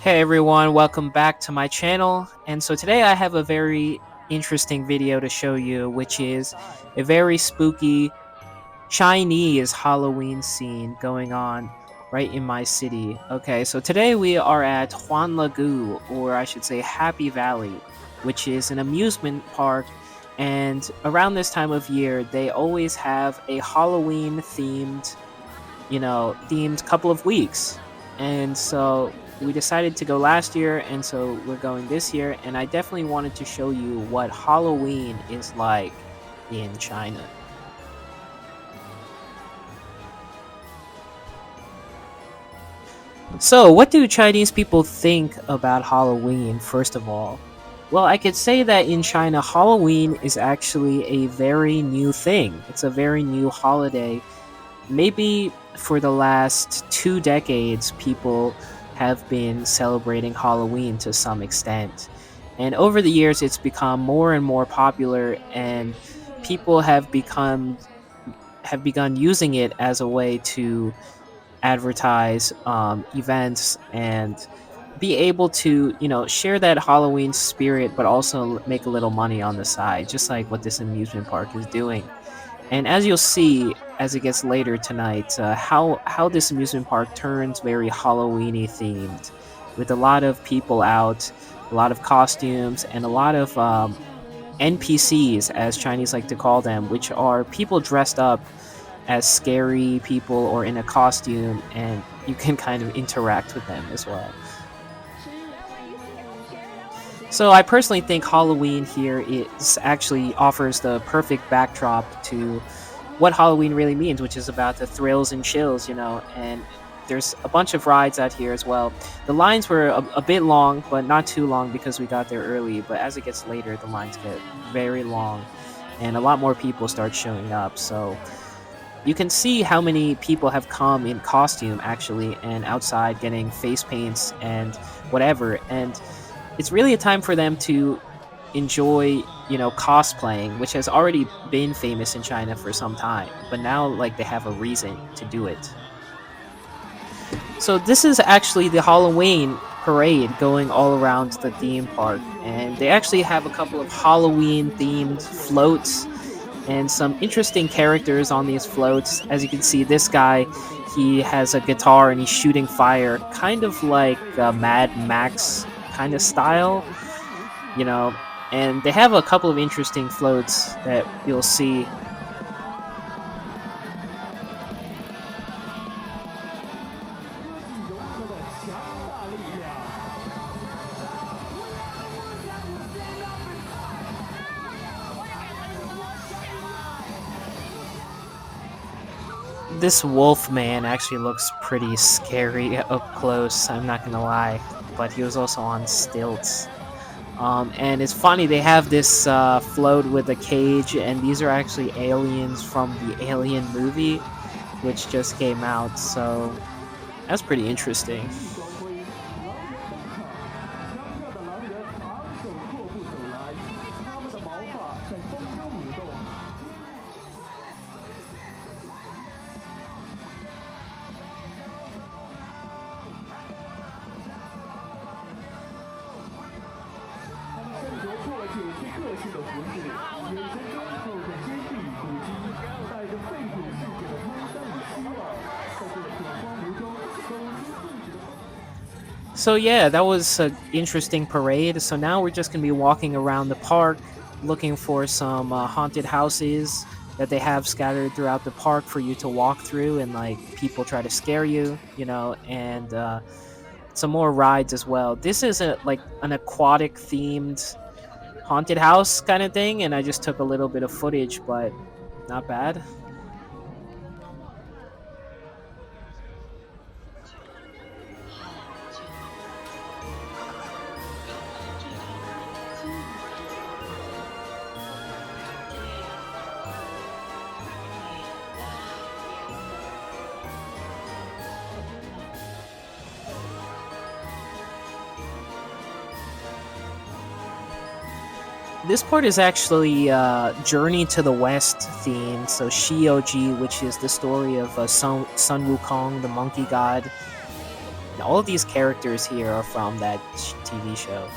Hey everyone, welcome back to my channel. And so today I have a very interesting video to show you, which is a very spooky Chinese Halloween scene going on right in my city. Okay, so today we are at Huanlagu, or I should say Happy Valley, which is an amusement park. And around this time of year, they always have a Halloween themed couple of weeks. And so we decided to go last year, and so we're going this year. And I definitely wanted to show you what Halloween is like in China. So, what do Chinese people think about Halloween, first of all? Well, I could say that in China, Halloween is actually a very new thing. It's a very new holiday. Maybe for the last 2 decades, people have been celebrating Halloween to some extent. And over the years, it's become more and more popular, and people have begun using it as a way to advertise events and be able to share that Halloween spirit, but also make a little money on the side, just like what this amusement park is doing. And as you'll see as it gets later tonight, how this amusement park turns very Halloweeny themed, with a lot of people out, a lot of costumes, and a lot of NPCs, as Chinese like to call them, which are people dressed up as scary people or in a costume, and you can kind of interact with them as well. So I personally think Halloween here is actually offers the perfect backdrop to what Halloween really means, which is about the thrills and chills. And there's a bunch of rides out here as well. The lines were a bit long, but not too long because we got there early. But as it gets later, the lines get very long, and a lot more people start showing up. So you can see how many people have come in costume actually, and outside getting face paints and whatever. And it's really a time for them to enjoy, cosplaying, which has already been famous in China for some time, but now like they have a reason to do it. So this is actually the Halloween parade going all around the theme park, and they actually have a couple of Halloween themed floats and some interesting characters on these floats. As you can see, this guy, he has a guitar and he's shooting fire, kind of like Mad Max kind of style, you know. And they have a couple of interesting floats that you'll see. This wolf man actually looks pretty scary up close, I'm not gonna lie, but he was also on stilts. And it's funny, they have this float with a cage, and these are actually aliens from the Alien movie, which just came out, so that's pretty interesting. So yeah, that was an interesting parade. So now we're just gonna be walking around the park, looking for some haunted houses that they have scattered throughout the park for you to walk through, and like people try to scare you, and some more rides as well. This is like an aquatic themed haunted house kind of thing, and I just took a little bit of footage, but not bad. This part is actually Journey to the West themed, so Shioji, which is the story of Sun Wukong, the monkey god. all of these characters here are from that TV show.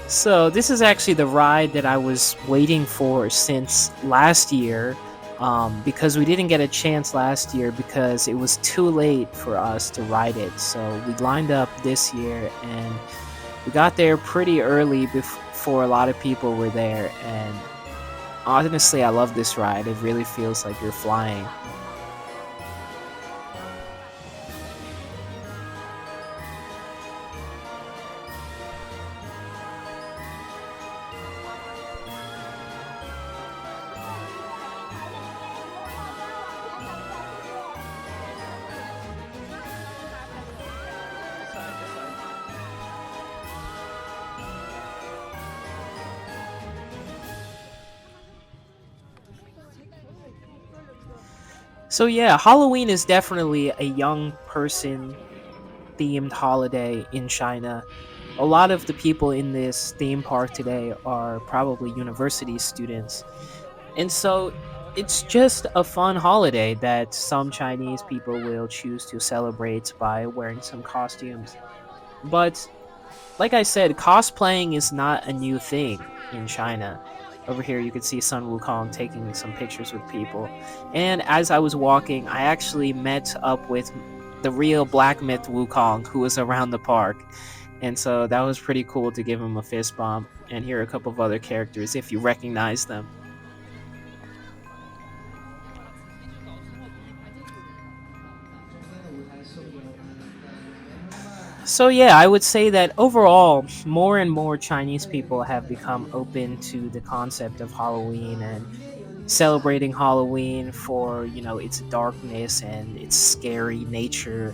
So this is actually the ride that I was waiting for since last year, because we didn't get a chance last year because it was too late for us to ride it. So we lined up this year and we got there pretty early before a lot of people were there. And honestly, I love this ride. It really feels like you're flying. So yeah, Halloween is definitely a young person themed holiday in China. A lot of the people in this theme park today are probably university students. And so it's just a fun holiday that some Chinese people will choose to celebrate by wearing some costumes. But like I said, cosplaying is not a new thing in China. Over here, you could see Sun Wukong taking some pictures with people. And as I was walking, I actually met up with the real Black Myth Wukong who was around the park. And so that was pretty cool to give him a fist bump. And here are a couple of other characters if you recognize them. So yeah, I would say that overall, more and more Chinese people have become open to the concept of Halloween and celebrating Halloween for its darkness and its scary nature.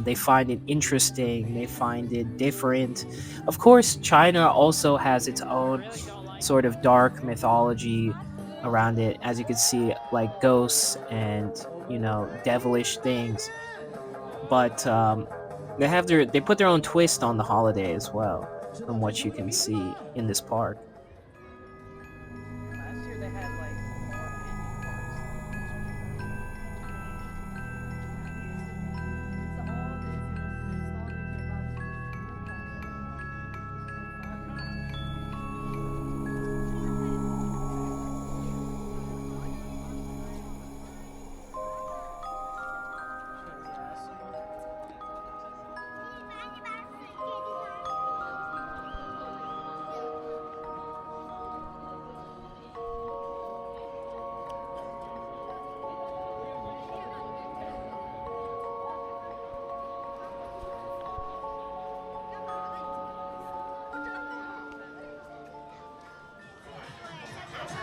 They find it interesting. They find it different. Of course, China also has its own sort of dark mythology around it, as you can see, like ghosts and devilish things. But they put their own twist on the holiday as well, from what you can see in this park. Last year they had like more amusement parks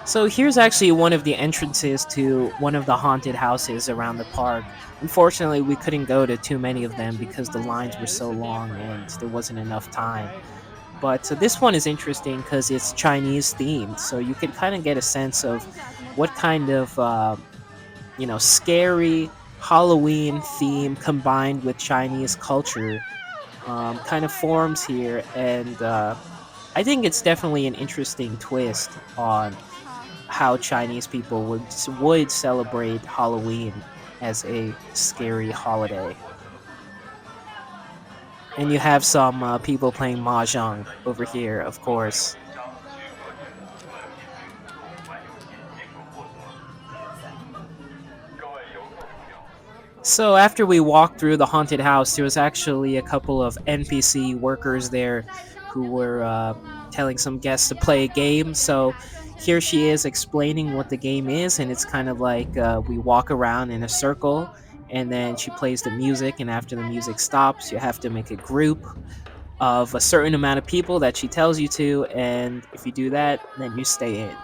So here's actually one of the entrances to one of the haunted houses around the park. Unfortunately, we couldn't go to too many of them because the lines were so long and there wasn't enough time. But this one is interesting because it's Chinese themed, so you can kind of get a sense of what kind of scary Halloween theme combined with Chinese culture kind of forms here, and I think it's definitely an interesting twist on how Chinese people would celebrate Halloween as a scary holiday. And you have some people playing mahjong over here, of course. So after we walked through the haunted house, there was actually a couple of NPC workers there who were telling some guests to play a game. So here she is explaining what the game is, and it's kind of like we walk around in a circle, and then she plays the music, and after the music stops, you have to make a group. of a certain amount of people that she tells you to, and if you do that, then you stay in.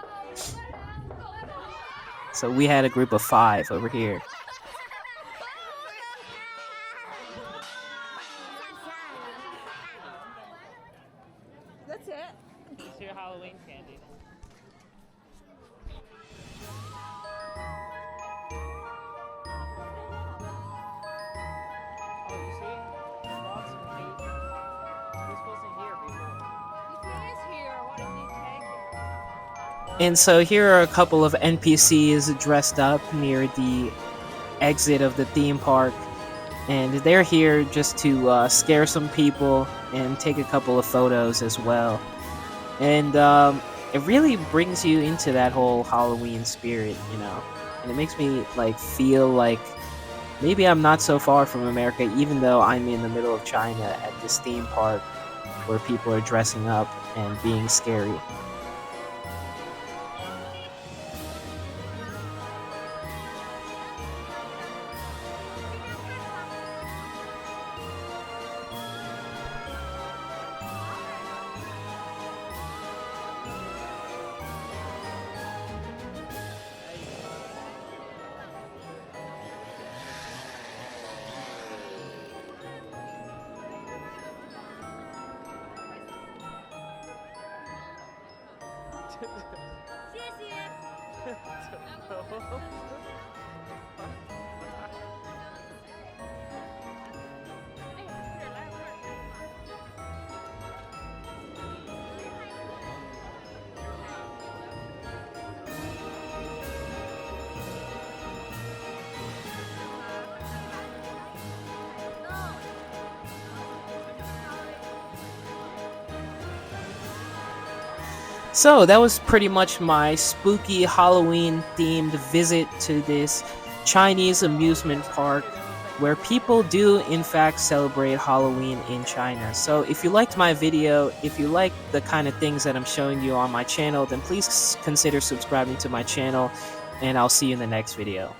So we had a group of 5 over here. That's it. It's your Halloween candy. Oh, you see? Lots of cake. This wasn't here before. If it is here, why didn't you take it? And so here are a couple of NPCs dressed up near the exit of the theme park. And they're here just to scare some people and take a couple of photos as well. And it really brings you into that whole Halloween spirit, you know. And it makes me like feel like maybe I'm not so far from America, even though I'm in the middle of China at this theme park where people are dressing up and being scary. So that was pretty much my spooky Halloween themed visit to this Chinese amusement park where people do in fact celebrate Halloween in China. So if you liked my video, if you like the kind of things that I'm showing you on my channel, then please consider subscribing to my channel, and I'll see you in the next video.